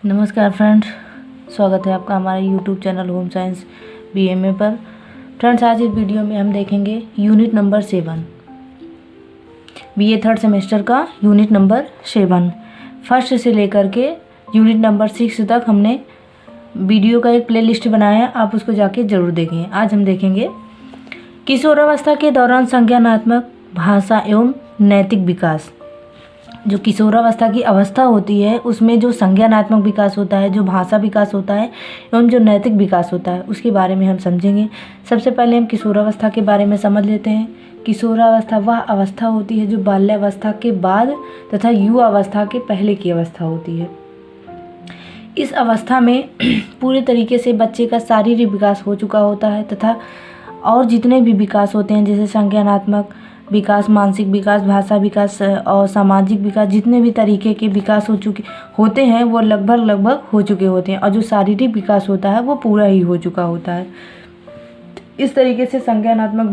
नमस्कार फ्रेंड्स, स्वागत है आपका हमारे YouTube channel home science BMA पर। फ्रेंड्स, आज इस वीडियो में हम देखेंगे unit number 7 BA third semester का यूनिट नंबर 7 फर्स्ट से लेकर के यूनिट नंबर 6 तक हमने वीडियो का एक प्लेलिस्ट बनाया है, आप उसको जाके ज़रूर देखें। आज हम देखेंगे किशोरावस्था के दौरान संज्ञानात्मक, भाषा एवं नैतिक विकास। जो किशोरावस्था की अवस्था होती है उसमें जो संज्ञानात्मक विकास होता है, जो भाषा विकास होता है एवं जो नैतिक विकास होता है, उसके बारे में हम समझेंगे। सबसे पहले हम किशोरावस्था के बारे में समझ लेते हैं। किशोरावस्था वह अवस्था होती है जो बाल्यावस्था के बाद तथा युवा अवस्था के पहले की अवस्था होती है। इस अवस्था में पूरे तरीके से बच्चे का शारीरिक विकास हो चुका होता है तथा और जितने भी विकास होते हैं, जैसे संज्ञानात्मक विकास, मानसिक विकास, भाषा विकास और सामाजिक विकास, जितने भी तरीके के विकास होते हैं वो लगभग हो चुके होते हैं। और जो शारीरिक विकास होता है वो पूरा ही हो चुका होता है। इस तरीके से संज्ञानात्मक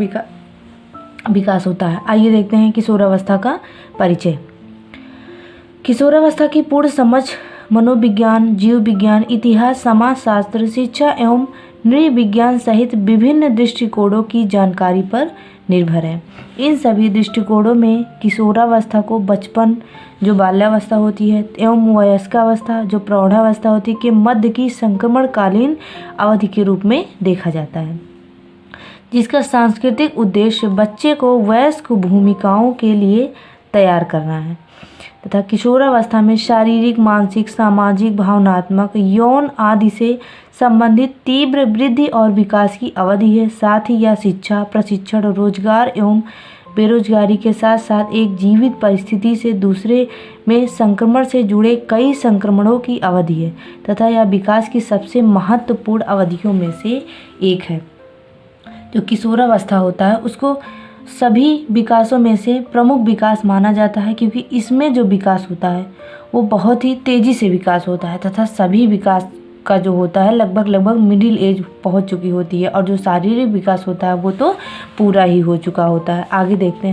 विकास होता है। आइए देखते हैं किशोरावस्था का परिचय। किशोरावस्था की पूर्ण समझ मनोविज्ञान, जीव विज्ञान, इतिहास, समाजशास्त्र, शिक्षा एवं नृविज्ञान सहित विभिन्न दृष्टिकोणों की जानकारी पर निर्भर है। इन सभी दृष्टिकोणों में किशोरावस्था को बचपन, जो बाल्यावस्था होती है, एवं वयस्कावस्था, जो प्रौढ़ावस्था होती है, के मध्य की संक्रमणकालीन अवधि के रूप में देखा जाता है, जिसका सांस्कृतिक उद्देश्य बच्चे को वयस्क भूमिकाओं के लिए तैयार करना है तथा किशोरावस्था में शारीरिक, मानसिक, सामाजिक, भावनात्मक, यौन आदि से संबंधित तीव्र वृद्धि और विकास की अवधि है। साथ ही यह शिक्षा, प्रशिक्षण, रोजगार एवं बेरोजगारी के साथ साथ एक जीवित परिस्थिति से दूसरे में संक्रमण से जुड़े कई संक्रमणों की अवधि है तथा यह विकास की सबसे महत्वपूर्ण अवधियों में से एक है। जो किशोरावस्था होता है उसको सभी विकासों में से प्रमुख विकास माना जाता है, क्योंकि इसमें जो विकास होता है वो बहुत ही तेज़ी से विकास होता है तथा सभी विकास का जो होता है लगभग मिडिल एज पहुंच चुकी होती है। और जो शारीरिक विकास होता है वो तो पूरा ही हो चुका होता है। आगे देखते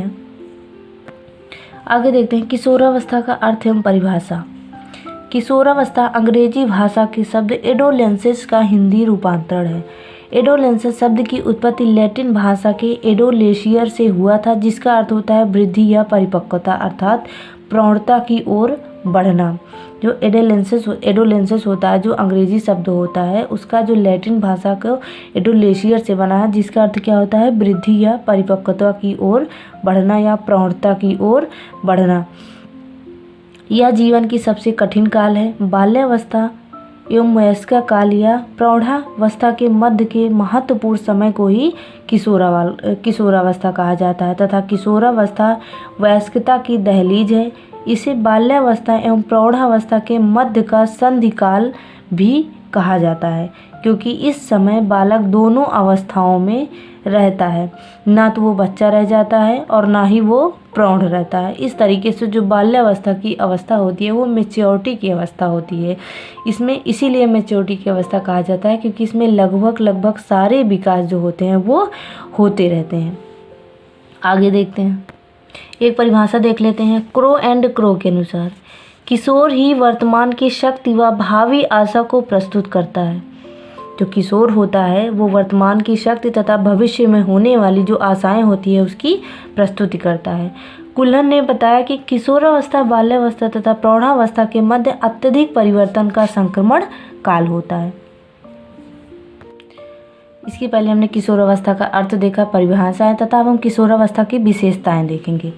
हैं किशोरावस्था का अर्थ एवं परिभाषा। किशोरावस्था अंग्रेजी भाषा के शब्द एडोलेंसेस का हिंदी रूपांतरण है। एडोलेंसेस शब्द की उत्पत्ति लैटिन भाषा के एडोलेशियर से हुआ था, जिसका अर्थ होता है वृद्धि या परिपक्वता, अर्थात प्रौढ़ता की ओर बढ़ना। जो एडोलेंसेस होता है, जो अंग्रेजी शब्द होता है, उसका जो लैटिन भाषा को एडोलेशियर से बना है, जिसका अर्थ क्या होता है वृद्धि या परिपक्वता की ओर बढ़ना या प्रौढ़ता की ओर बढ़ना। यह जीवन की सबसे कठिन काल है। बाल्यावस्था एवं वयस्का काल या प्रौढ़ावस्था के मध्य के महत्वपूर्ण समय को ही किशोरावस्था कहा जाता है तथा किशोरावस्था वयस्कता की दहलीज है। इसे बाल्यावस्था एवं प्रौढ़ावस्था के मध्य का संधिकाल भी कहा जाता है, क्योंकि इस समय बालक दोनों अवस्थाओं में रहता है, ना तो वो बच्चा रह जाता है और ना ही वो प्रौढ़ रहता है। इस तरीके से जो बाल्यावस्था की अवस्था होती है वो मैच्योरिटी की अवस्था होती है। इसमें इसीलिए मैच्योरिटी की अवस्था कहा जाता है, क्योंकि इसमें लगभग सारे विकास जो होते हैं वो होते रहते हैं। आगे देखते हैं, एक परिभाषा देख लेते हैं क्रो एंड क्रो के अनुसार। किशोर ही वर्तमान की शक्ति व भावी आशा को प्रस्तुत करता है। जो किशोर होता है वो वर्तमान की शक्ति तथा भविष्य में होने वाली जो आशाएं होती है उसकी प्रस्तुति करता है। कुल्हन ने बताया कि किशोरावस्था बाल्यावस्था तथा प्रौढ़ावस्था के मध्य अत्यधिक परिवर्तन का संक्रमण काल होता है। इसके पहले हमने किशोरावस्था का अर्थ देखा, परिभाषाएं तथा अब हम किशोरावस्था की विशेषताएं देखेंगे।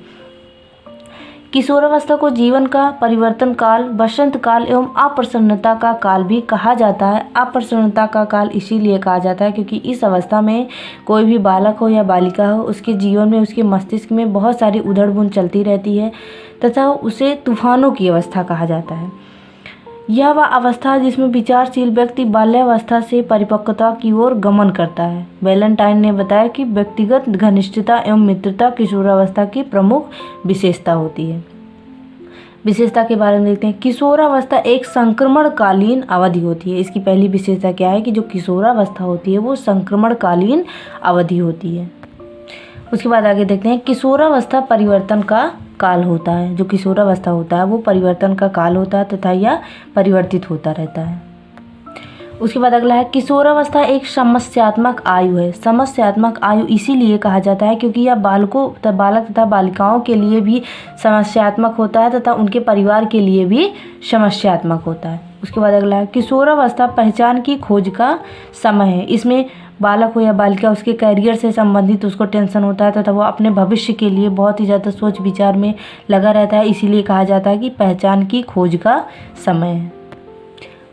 किशोरावस्था को जीवन का परिवर्तन काल, बसंत काल एवं अप्रसन्नता का काल भी कहा जाता है। अप्रसन्नता का काल इसीलिए कहा जाता है क्योंकि इस अवस्था में कोई भी बालक हो या बालिका हो, उसके जीवन में, उसके मस्तिष्क में बहुत सारी उधड़-बुन चलती रहती है तथा उसे तूफानों की अवस्था कहा जाता है। यह वह अवस्था है जिसमें विचारशील व्यक्ति बाल्यावस्था से परिपक्वता की ओर गमन करता है। वैलेंटाइन ने बताया कि व्यक्तिगत घनिष्ठता एवं मित्रता किशोरावस्था की प्रमुख विशेषता होती है। विशेषता के बारे में देखते हैं। किशोरावस्था एक संक्रमणकालीन अवधि होती है। इसकी पहली विशेषता क्या है कि जो किशोरावस्था होती है वो संक्रमणकालीन अवधि होती है। उसके बाद आगे देखते हैं किशोरावस्था परिवर्तन का काल होता है। जो किशोरावस्था होता है वो परिवर्तन का काल होता है तथा यह परिवर्तित होता रहता है। उसके बाद अगला है किशोरावस्था एक समस्यात्मक आयु है। समस्यात्मक आयु इसीलिए कहा जाता है क्योंकि यह बालक तथा बालिकाओं के लिए भी समस्यात्मक होता है तथा उनके परिवार के लिए भी समस्यात्मक होता है। उसके बाद अगला है किशोरावस्था पहचान की खोज का समय है। इसमें बालक हो या बालिका उसके करियर से संबंधित उसको टेंशन होता है तथा वो अपने भविष्य के लिए बहुत ही ज़्यादा सोच विचार में लगा रहता है, इसीलिए कहा जाता है कि पहचान की खोज का समय है।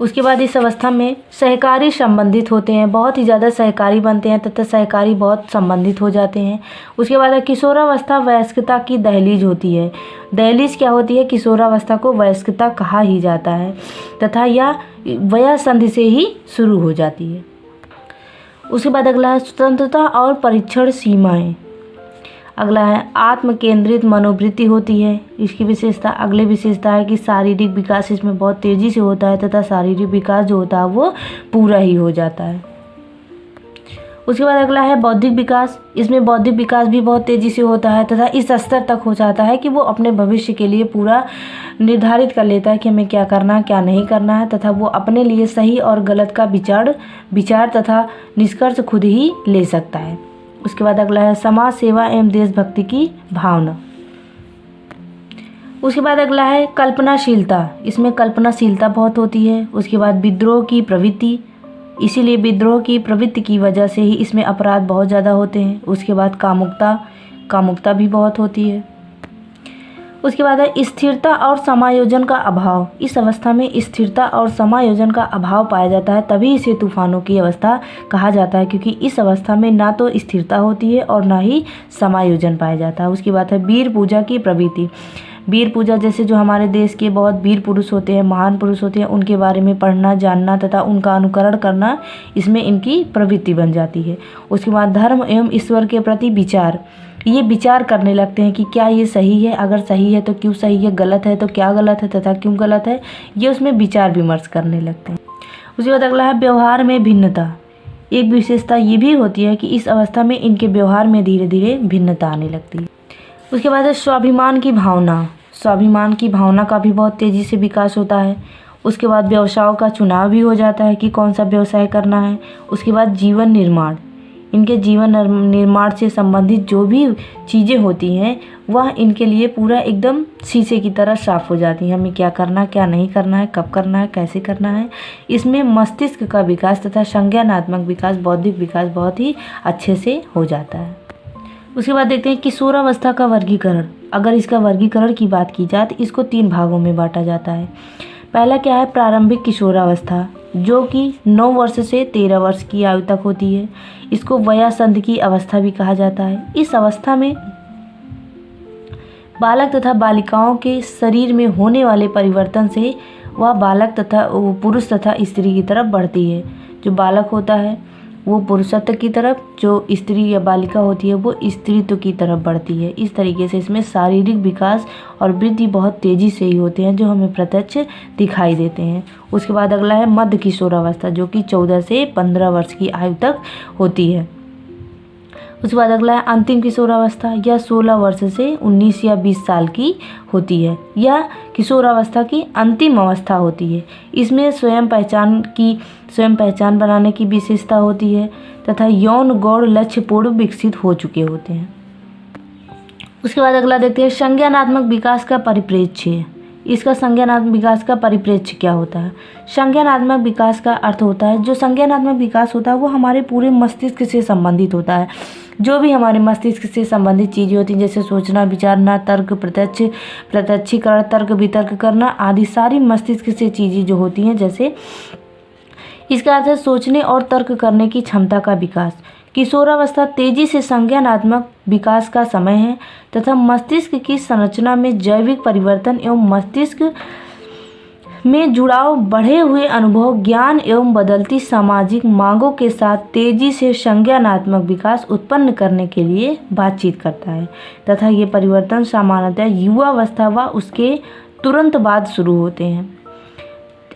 उसके बाद इस अवस्था में सहकारी संबंधित होते हैं, बहुत ही ज़्यादा सहकारी बनते हैं तथा सहकारी बहुत संबंधित हो जाते हैं। उसके बाद किशोरावस्था वयस्कता की दहलीज होती है। दहलीज क्या होती है? किशोरावस्था को वयस्कता कहा ही जाता है तथा यह वयःसंधि से ही शुरू हो जाती है। उसके बाद अगला है स्वतंत्रता और परीक्षण सीमाएं। अगला है आत्म केंद्रित मनोवृत्ति होती है। इसकी विशेषता अगले विशेषता है कि शारीरिक विकास इसमें बहुत तेज़ी से होता है तथा शारीरिक विकास जो होता है वो पूरा ही हो जाता है। उसके बाद अगला है बौद्धिक विकास। इसमें बौद्धिक विकास भी बहुत तेज़ी से होता है तथा इस स्तर तक हो जाता है कि वो अपने भविष्य के लिए पूरा निर्धारित कर लेता है कि हमें क्या करना है क्या नहीं करना है तथा वो अपने लिए सही और गलत का विचार तथा निष्कर्ष खुद ही ले सकता है। उसके बाद अगला है समाज सेवा एवं देशभक्ति की भावना। उसके बाद अगला है कल्पनाशीलता। इसमें कल्पनाशीलता बहुत होती है। उसके बाद विद्रोह की प्रवृत्ति, इसीलिए विद्रोह की प्रवृत्ति की वजह से ही इसमें अपराध बहुत ज़्यादा होते हैं। उसके बाद कामुकता भी बहुत होती है। उसके बाद है स्थिरता और समायोजन का अभाव। इस अवस्था में स्थिरता और समायोजन का अभाव पाया जाता है, तभी इसे तूफानों की अवस्था कहा जाता है क्योंकि इस अवस्था में ना तो स्थिरता होती है और ना ही समायोजन पाया जाता है। उसकी बात है वीर पूजा की प्रवृत्ति। वीर पूजा जैसे जो हमारे देश के बहुत वीर पुरुष होते हैं, महान पुरुष होते हैं, उनके बारे में पढ़ना जानना तथा उनका अनुकरण करना इसमें इनकी प्रवृत्ति बन जाती है। उसके बाद धर्म एवं ईश्वर के प्रति विचार, ये विचार करने लगते हैं कि क्या ये सही है, अगर सही है तो क्यों सही है, गलत है तो क्या गलत है तथा क्यों गलत है, ये उसमें विचार विमर्श करने लगते हैं। उसके बाद अगला है व्यवहार में भिन्नता। एक विशेषता ये भी होती है कि इस अवस्था में इनके व्यवहार में धीरे धीरे भिन्नता आने लगती है। उसके बाद है स्वाभिमान की भावना। स्वाभिमान की भावना का भी बहुत तेज़ी से विकास होता है। उसके बाद व्यवसायों का चुनाव भी हो जाता है कि कौन सा व्यवसाय करना है। उसके बाद जीवन निर्माण, इनके जीवन निर्माण से संबंधित जो भी चीज़ें होती हैं वह इनके लिए पूरा एकदम शीशे की तरह साफ हो जाती हैं। हमें क्या करना है क्या नहीं करना है, कब करना है, कैसे करना है। इसमें मस्तिष्क का विकास तथा संज्ञानात्मक विकास, बौद्धिक विकास बहुत ही अच्छे से हो जाता है। उसके बाद देखते हैं किशोरावस्था का वर्गीकरण। अगर इसका वर्गीकरण की बात की जाए तो इसको 3 भागों में बांटा जाता है। पहला क्या है? प्रारंभिक किशोरावस्था, जो कि 9 वर्ष से 13 वर्ष की आयु तक होती है। इसको वयःसंधि की अवस्था भी कहा जाता है। इस अवस्था में बालक तथा बालिकाओं के शरीर में होने वाले परिवर्तन से वह बालक तथा पुरुष तथा स्त्री की तरफ बढ़ती है। जो बालक होता है वो पुरुषत्व की तरफ, जो स्त्री या बालिका होती है वो स्त्रीत्व की तरफ बढ़ती है। इस तरीके से इसमें शारीरिक विकास और वृद्धि बहुत तेज़ी से ही होते हैं जो हमें प्रत्यक्ष दिखाई देते हैं। उसके बाद अगला है मध्य किशोरावस्था, जो कि 14 से 15 वर्ष की आयु तक होती है। उसके बाद अगला है अंतिम किशोरावस्था। यह 16 वर्ष से 19 या 20 साल की होती है। यह किशोरावस्था की अंतिम अवस्था होती है। इसमें स्वयं पहचान बनाने की विशेषता होती है तथा यौन गौण लक्ष्य पूर्व विकसित हो चुके होते हैं। उसके बाद अगला देखते हैं संज्ञानात्मक विकास का परिप्रेक्ष्य। इसका संज्ञानात्मक विकास का परिप्रेक्ष्य क्या होता है? संज्ञानात्मक विकास का अर्थ होता है, जो संज्ञानात्मक विकास होता है वो हमारे पूरे मस्तिष्क से संबंधित होता है। जो भी हमारे मस्तिष्क से संबंधित चीज़ें होती हैं जैसे सोचना, विचारना, तर्क, प्रत्यक्षीकरण, तर्क वितर्क करना आदि सारी मस्तिष्क से चीज़ें जो होती हैं, जैसे इसका अर्थ है सोचने और तर्क करने की क्षमता का विकास। किशोरावस्था तेजी से संज्ञानात्मक विकास का समय है तथा मस्तिष्क की संरचना में जैविक परिवर्तन एवं मस्तिष्क में जुड़ाव, बढ़े हुए अनुभव, ज्ञान एवं बदलती सामाजिक मांगों के साथ तेजी से संज्ञानात्मक विकास उत्पन्न करने के लिए बातचीत करता है तथा ये परिवर्तन सामान्यतः युवावस्था व उसके तुरंत बाद शुरू होते हैं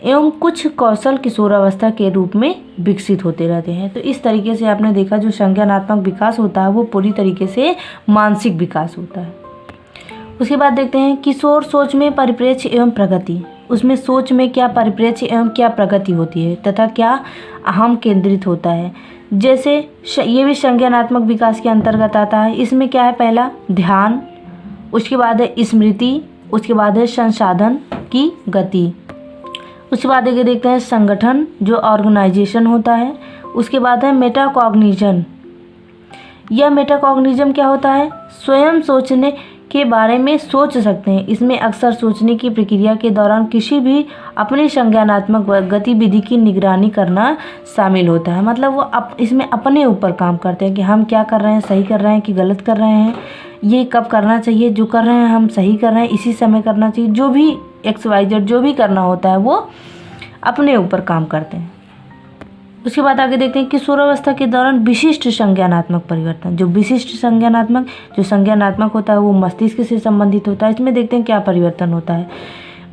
एवं कुछ कौशल किशोरावस्था के रूप में विकसित होते रहते हैं। तो इस तरीके से आपने देखा जो संज्ञानात्मक विकास होता है वो पूरी तरीके से मानसिक विकास होता है। उसके बाद देखते हैं किशोर सोच में परिप्रेक्ष्य एवं प्रगति। उसमें सोच में क्या परिप्रेक्ष्य एवं क्या प्रगति होती है तथा क्या अहम केंद्रित होता है। जैसे ये भी संज्ञानात्मक विकास के अंतर्गत आता है। इसमें क्या है, पहला ध्यान, उसके बाद है स्मृति, उसके बाद है संसाधन की गति, उसके बाद आगे देखते हैं संगठन जो ऑर्गेनाइजेशन होता है। उसके बाद है मेटाकॉग्निजन। यह मेटाकॉग्निजम क्या होता है, स्वयं सोचने के बारे में सोच सकते हैं। इसमें अक्सर सोचने की प्रक्रिया के दौरान किसी भी अपनी संज्ञानात्मक गतिविधि की निगरानी करना शामिल होता है। मतलब वो इसमें अपने ऊपर काम करते हैं कि हम क्या कर रहे हैं, सही कर रहे हैं कि गलत कर रहे हैं, ये कब करना चाहिए, जो कर रहे हैं हम सही कर रहे हैं, इसी समय करना चाहिए, जो भी XYZ जो भी करना होता है वो अपने ऊपर काम करते हैं। उसके बाद आगे देखते हैं किशोरावस्था के दौरान विशिष्ट संज्ञानात्मक परिवर्तन। जो विशिष्ट संज्ञानात्मक होता है वो मस्तिष्क से संबंधित होता है। इसमें देखते हैं क्या परिवर्तन होता है।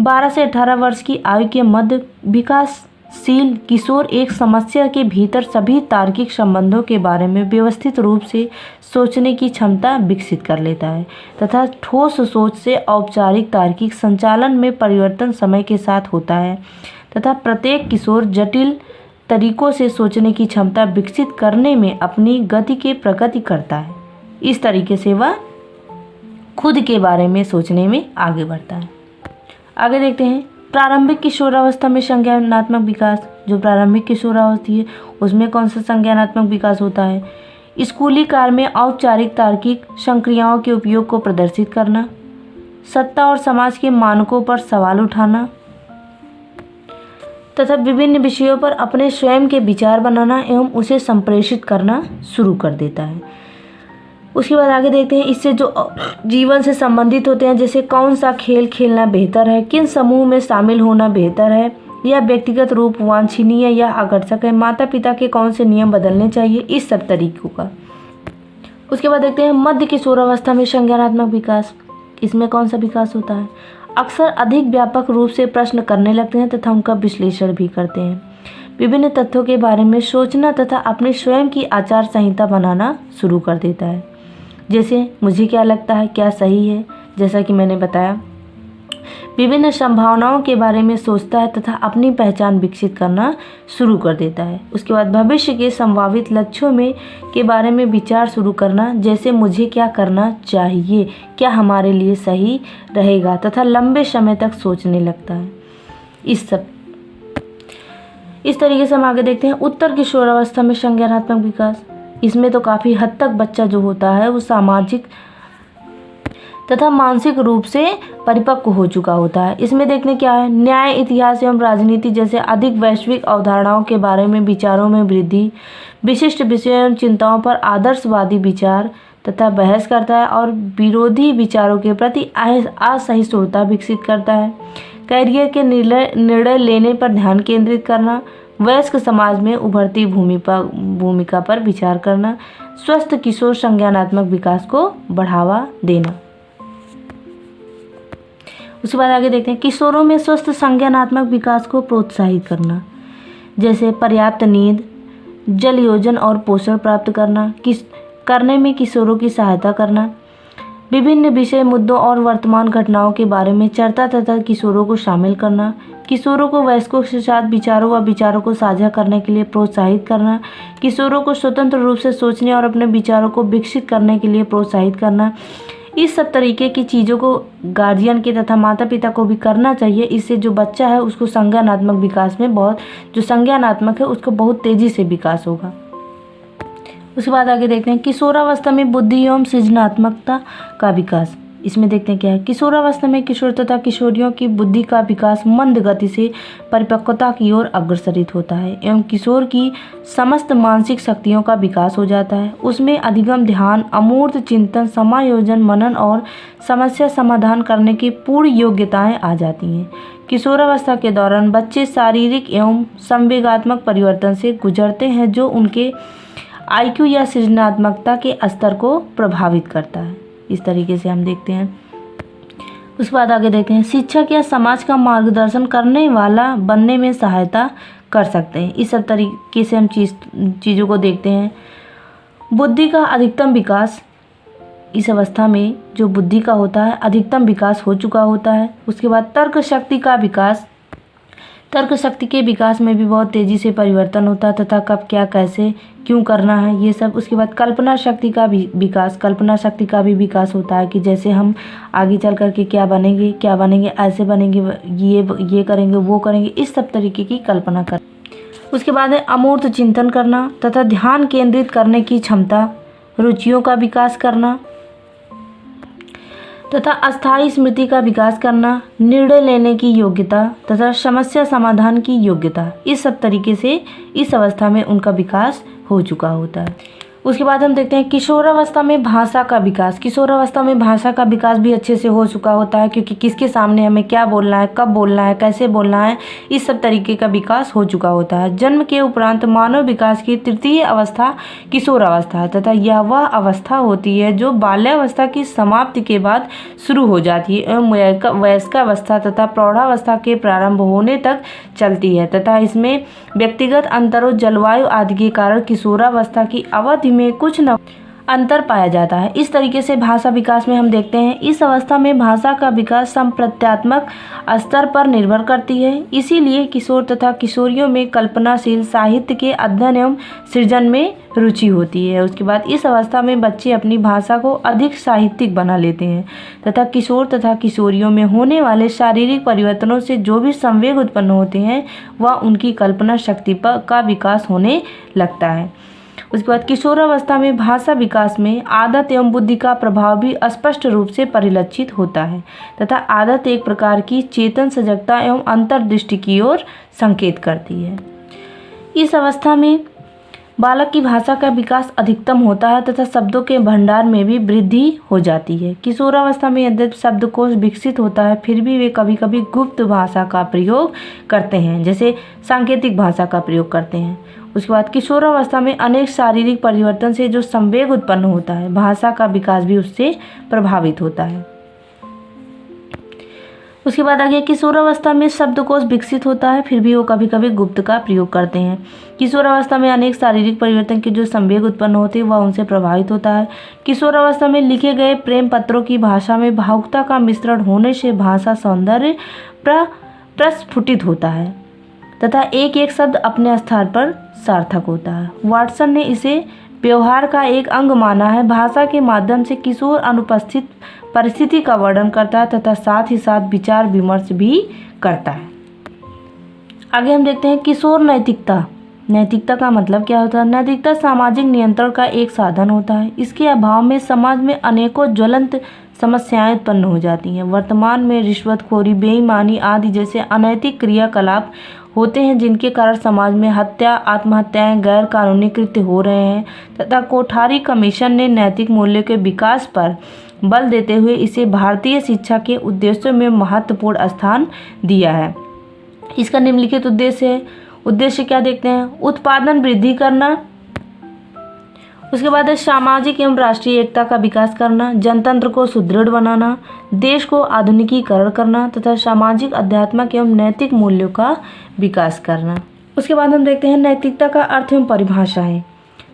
12 से 18 वर्ष की आयु के मध्य विकासशील किशोर एक समस्या के भीतर सभी तार्किक संबंधों के बारे में व्यवस्थित रूप से सोचने की क्षमता विकसित कर लेता है तथा ठोस सोच से औपचारिक तार्किक संचालन में परिवर्तन समय के साथ होता है तथा प्रत्येक किशोर जटिल तरीकों से सोचने की क्षमता विकसित करने में अपनी गति की प्रगति करता है। इस तरीके से वह खुद के बारे में सोचने में आगे बढ़ता है। आगे देखते हैं प्रारंभिक किशोरावस्था में संज्ञानात्मक विकास। जो प्रारंभिक किशोरावस्था है उसमें कौन सा संज्ञानात्मक विकास होता है, स्कूली काल में औपचारिक तार्किक संक्रियाओं के उपयोग को प्रदर्शित करना, सत्ता और समाज के मानकों पर सवाल उठाना तथा विभिन्न विषयों पर अपने स्वयं के विचार बनाना एवं उसे संप्रेषित करना शुरू कर देता है। उसके बाद आगे देखते हैं इससे जो जीवन से संबंधित होते हैं, जैसे कौन सा खेल खेलना बेहतर है, किन समूह में शामिल होना बेहतर है, या व्यक्तिगत रूप वांछनीय या आकर्षक है, माता पिता के कौन से नियम बदलने चाहिए, इस सब तरीकों का। उसके बाद देखते हैं मध्य किशोरावस्था में संज्ञानात्मक विकास। इसमें कौन सा विकास होता है, अक्सर अधिक व्यापक रूप से प्रश्न करने लगते हैं तथा उनका विश्लेषण भी करते हैं। विभिन्न तथ्यों के बारे में सोचना तथा अपने स्वयं की आचार संहिता बनाना शुरू कर देता है। जैसे मुझे क्या लगता है, क्या सही है, जैसा कि मैंने बताया। विभिन्न संभावनाओं के बारे में सोचता है तथा अपनी पहचान विकसित करना शुरू कर देता है। उसके बाद भविष्य के संभावित लक्ष्यों में के बारे में विचार शुरू करना, जैसे मुझे क्या करना चाहिए, क्या हमारे लिए सही रहेगा, तथा लंबे समय तक सोचने लगता है। इस तरीके से हम आगे देखते हैं उत्तर किशोरावस्था में संज्ञानात्मक विकास। इसमें तो काफ़ी हद तक बच्चा जो होता है वो सामाजिक तथा मानसिक रूप से परिपक्व हो चुका होता है। इसमें देखने क्या है, न्याय, इतिहास एवं राजनीति जैसे अधिक वैश्विक अवधारणाओं के बारे में विचारों में वृद्धि, विशिष्ट विषयों एवं चिंताओं पर आदर्शवादी विचार तथा बहस करता है और विरोधी विचारों के प्रति असहिष्णुता विकसित करता है। कैरियर के निर्णय लेने पर ध्यान केंद्रित करना, वयस्क समाज में उभरती भूमिका पर विचार करना, स्वस्थ किशोर संज्ञानात्मक विकास को बढ़ावा देना। उसके बाद आगे देखते हैं किशोरों में स्वस्थ संज्ञानात्मक विकास को प्रोत्साहित करना, जैसे पर्याप्त नींद, जल योजन और पोषण प्राप्त करने में किशोरों की सहायता करना, विभिन्न विषय मुद्दों और वर्तमान घटनाओं के बारे में चर्चा तथा किशोरों को शामिल करना, किशोरों को वयस्कों के साथ विचारों व विचारों को साझा करने के लिए प्रोत्साहित करना, किशोरों को स्वतंत्र रूप से सोचने और अपने विचारों को विकसित करने के लिए प्रोत्साहित करना। इस सब तरीके की चीज़ों को गार्जियन के तथा माता पिता को भी करना चाहिए। इससे जो बच्चा है उसको संज्ञानात्मक विकास में जो संज्ञानात्मक है उसको बहुत तेज़ी से विकास होगा। उसके बाद आगे देखते हैं किशोरावस्था में बुद्धि एवं सृजनात्मकता का विकास। इसमें देखते हैं क्या है, किशोरावस्था में किशोर तथा किशोरियों की बुद्धि का विकास मंद गति से परिपक्वता की ओर अग्रसरित होता है एवं किशोर की समस्त मानसिक शक्तियों का विकास हो जाता है। उसमें अधिगम, ध्यान, अमूर्त चिंतन, समायोजन, मनन और समस्या समाधान करने की पूर्ण योग्यताएं आ जाती हैं। किशोरावस्था के दौरान बच्चे शारीरिक एवं संवेगात्मक परिवर्तन से गुजरते हैं जो उनके IQ या सृजनात्मकता के स्तर को प्रभावित करता है। इस तरीके से हम देखते हैं। उसके बाद आगे देखते हैं शिक्षक या समाज का मार्गदर्शन करने वाला बनने में सहायता कर सकते हैं। इस सब तरीके से हम चीज़ों को देखते हैं। बुद्धि का अधिकतम विकास, इस अवस्था में जो बुद्धि का होता है अधिकतम विकास हो चुका होता है। उसके बाद तर्क शक्ति का विकास, तर्क शक्ति के विकास में भी बहुत तेज़ी से परिवर्तन होता है तथा कब क्या कैसे क्यों करना है ये सब। उसके बाद कल्पना शक्ति का भी विकास, कल्पना शक्ति का भी विकास होता है कि जैसे हम आगे चल कर के क्या बनेंगे, ऐसे बनेंगे, ये करेंगे, वो करेंगे, इस सब तरीके की कल्पना कर। उसके बाद है अमूर्त चिंतन करना तथा ध्यान केंद्रित करने की क्षमता, रुचियों का विकास करना तथा अस्थायी स्मृति का विकास करना, निर्णय लेने की योग्यता तथा समस्या समाधान की योग्यता, इस सब तरीके से इस अवस्था में उनका विकास हो चुका होता है। उसके बाद हम देखते हैं किशोरावस्था में भाषा का विकास। किशोरावस्था में भाषा का विकास भी अच्छे से हो चुका होता है क्योंकि किसके सामने हमें क्या बोलना है, कब बोलना है, कैसे बोलना है, इस सब तरीके का विकास हो चुका होता है। जन्म के उपरांत मानव विकास की तृतीय अवस्था किशोरावस्था है तथा यह वह अवस्था होती है जो बाल्यावस्था की समाप्ति के बाद शुरू हो जाती है एवं वयस्कावस्था तथा प्रौढ़ावस्था के प्रारंभ होने तक चलती है तथा इसमें व्यक्तिगत अंतरों, जलवायु आदि के कारण किशोरावस्था की अवधि में कुछ न अंतर पाया जाता है। इस तरीके से भाषा विकास में हम देखते हैं इस अवस्था में भाषा का विकास संप्रत्यात्मक स्तर पर निर्भर करती है। इसीलिए किशोर तथा किशोरियों में कल्पनाशील साहित्य के अध्ययन एवं सृजन में रुचि होती है। उसके बाद इस अवस्था में बच्चे अपनी भाषा को अधिक साहित्यिक बना लेते हैं तथा किशोर तथा किशोरियों में होने वाले शारीरिक परिवर्तनों से जो भी संवेग उत्पन्न होते हैं वह उनकी कल्पना शक्ति का विकास होने लगता है। उसके बाद किशोरावस्था में भाषा विकास में आदत एवं बुद्धि का प्रभाव भी स्पष्ट रूप से परिलक्षित होता है तथा आदत एक प्रकार की चेतन सजगता एवं अंतर्दृष्टि की ओर संकेत करती है। इस अवस्था में बालक की भाषा का विकास अधिकतम होता है तथा शब्दों के भंडार में भी वृद्धि हो जाती है। किशोरावस्था में यद्यपि शब्दकोश विकसित होता है फिर भी वे कभी कभी गुप्त भाषा का प्रयोग करते हैं, जैसे सांकेतिक भाषा का प्रयोग करते हैं। उसके बाद किशोरावस्था में अनेक शारीरिक परिवर्तन से जो संवेग उत्पन्न होता है भाषा का विकास भी उससे प्रभावित होता है। उसके बाद आगे किशोरावस्था में शब्दकोश विकसित होता है फिर भी वो कभी कभी गुप्त का प्रयोग करते हैं। किशोरावस्था में अनेक शारीरिक परिवर्तन के जो संवेग उत्पन्न होते हैं वह उनसे प्रभावित होता है। किशोरावस्था में लिखे गए प्रेम पत्रों की भाषा में भावुकता का मिश्रण होने से भाषा सौंदर्य प्रस्फुटित होता है तथा एक एक शब्द अपने स्थान पर सार्थक होता है। वाटसन ने इसे व्यवहार का एक अंग माना है। भाषा के माध्यम से किशोर अनुपस्थित परिस्थिति का वर्णन करता है तथा साथ ही साथ विचार विमर्श भी करता है। आगे हम देखते हैं किशोर नैतिकता। नैतिकता का मतलब क्या होता है? नैतिकता सामाजिक नियंत्रण का एक साधन होता है। इसके अभाव में समाज में अनेकों ज्वलंत समस्याएं उत्पन्न हो जाती हैं। वर्तमान में रिश्वतखोरी, बेईमानी आदि जैसे अनैतिक क्रियाकलाप होते हैं जिनके कारण समाज में हत्या, आत्महत्याएं, गैर कानूनी कृत्य हो रहे हैं तथा कोठारी कमीशन ने नैतिक मूल्यों के विकास पर बल देते हुए इसे भारतीय शिक्षा के उद्देश्यों में महत्वपूर्ण स्थान दिया है। इसका निम्नलिखित उद्देश्य क्या देखते हैं? उत्पादन वृद्धि करना, उसके बाद है सामाजिक एवं राष्ट्रीय एकता का विकास करना, जनतंत्र को सुदृढ़ बनाना, देश को आधुनिकीकरण करना तथा सामाजिक, आध्यात्मिक एवं नैतिक मूल्यों का विकास करना। उसके बाद हम देखते हैं नैतिकता का अर्थ एवं परिभाषा है।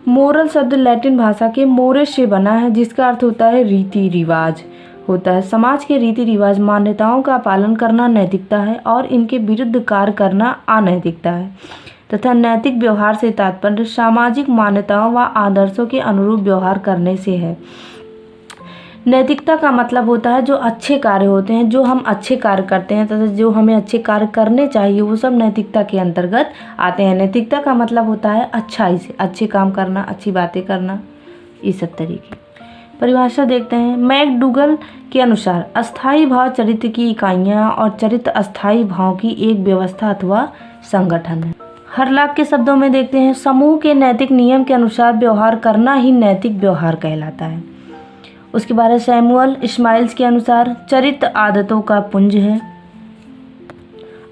मोरल शब्द लैटिन भाषा के मोरेस से बना है जिसका अर्थ होता है रीति रिवाज होता है। समाज के रीति रिवाज, मान्यताओं का पालन करना नैतिकता है और इनके विरुद्ध कार्य करना अनैतिकता है तथा नैतिक व्यवहार से तात्पर्य सामाजिक मान्यताओं व आदर्शों के अनुरूप व्यवहार करने से है। नैतिकता का मतलब होता है जो अच्छे कार्य होते हैं, जो हम अच्छे कार्य करते हैं तथा जो हमें अच्छे कार्य करने चाहिए वो सब नैतिकता के अंतर्गत आते हैं। नैतिकता का मतलब होता है अच्छाई से, अच्छे काम करना, अच्छी बातें करना, इस सब तरीके। परिभाषा देखते हैं। मैकडूगल के अनुसार अस्थायी भाव चरित्र की इकाइयाँ और चरित्र अस्थायी भाव की एक व्यवस्था अथवा संगठन है। हरलाक के शब्दों में देखते हैं, समूह के नैतिक नियम के अनुसार व्यवहार करना ही नैतिक व्यवहार कहलाता है। उसके बाद सैमुअल इस्माइल्स के अनुसार चरित्र आदतों का पुंज है।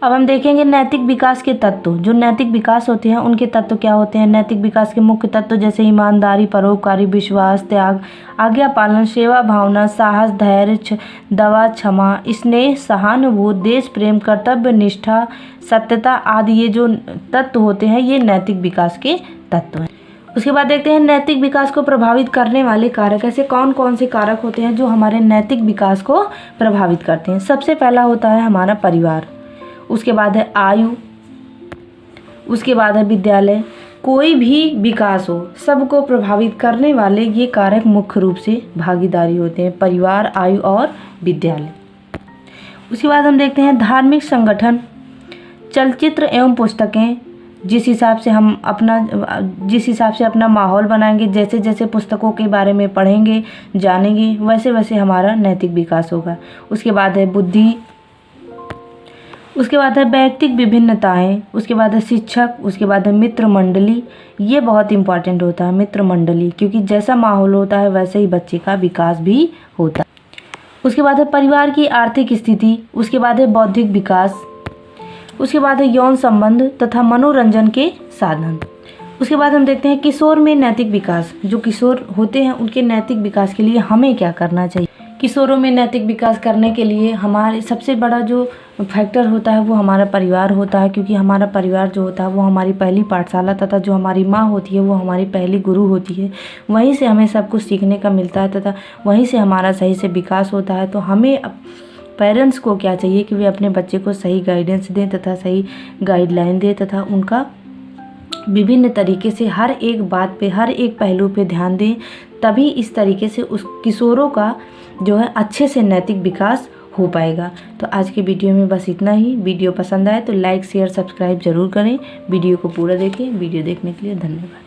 अब हम देखेंगे नैतिक विकास के तत्व। जो नैतिक विकास होते हैं उनके तत्व क्या होते हैं? नैतिक विकास के मुख्य तत्व जैसे ईमानदारी, परोपकारी, विश्वास, त्याग, आज्ञा पालन, सेवा भावना, साहस, धैर्य, दवा, क्षमा, स्नेह, सहानुभूति, देश प्रेम, कर्तव्य निष्ठा, सत्यता आदि ये जो तत्व होते हैं ये नैतिक विकास के तत्व हैं। उसके बाद देखते हैं नैतिक विकास को प्रभावित करने वाले कारक। ऐसे कौन कौन से कारक होते हैं जो हमारे नैतिक विकास को प्रभावित करते हैं। सबसे पहला होता है हमारा परिवार, उसके बाद है आयु, उसके बाद है विद्यालय। कोई भी विकास हो, सबको प्रभावित करने वाले ये कारक मुख्य रूप से भागीदारी होते हैं, परिवार, आयु और विद्यालय। उसके बाद हम देखते हैं धार्मिक संगठन, चलचित्र एवं पुस्तकें। जिस हिसाब से अपना माहौल बनाएंगे, जैसे जैसे पुस्तकों के बारे में पढ़ेंगे जानेंगे, वैसे वैसे हमारा नैतिक विकास होगा। उसके बाद है बुद्धि, उसके बाद है व्यक्तिक विभिन्नताएं, उसके बाद है शिक्षक, उसके बाद है मित्र मंडली। ये बहुत इंपॉर्टेंट होता है मित्र मंडली, क्योंकि जैसा माहौल होता है वैसे ही बच्चे का विकास भी होता है। उसके बाद है परिवार की आर्थिक स्थिति, उसके बाद है बौद्धिक विकास, उसके बाद है यौन संबंध तथा मनोरंजन के साधन। उसके बाद हम देखते हैं किशोर में नैतिक विकास। जो किशोर होते हैं उनके नैतिक विकास के लिए हमें क्या करना चाहिए। किशोरों में नैतिक विकास करने के लिए हमारे सबसे बड़ा जो फैक्टर होता है वो हमारा परिवार होता है, क्योंकि हमारा परिवार जो होता है वो हमारी पहली पाठशाला तथा जो हमारी माँ होती है वो हमारी पहली गुरु होती है। वहीं से हमें सब कुछ सीखने का मिलता है तथा वहीं से हमारा सही से विकास होता है। तो हमें पेरेंट्स को क्या चाहिए कि वे अपने बच्चे को सही गाइडेंस दें तथा सही गाइडलाइन दें तथा उनका विभिन्न तरीके से हर एक बात पे, हर एक पहलू पे ध्यान दें। तभी इस तरीके से उस किशोरों का जो है अच्छे से नैतिक विकास हो पाएगा। तो आज के वीडियो में बस इतना ही। वीडियो पसंद आए तो लाइक शेयर सब्सक्राइब ज़रूर करें। वीडियो को पूरा देखें। वीडियो देखने के लिए धन्यवाद।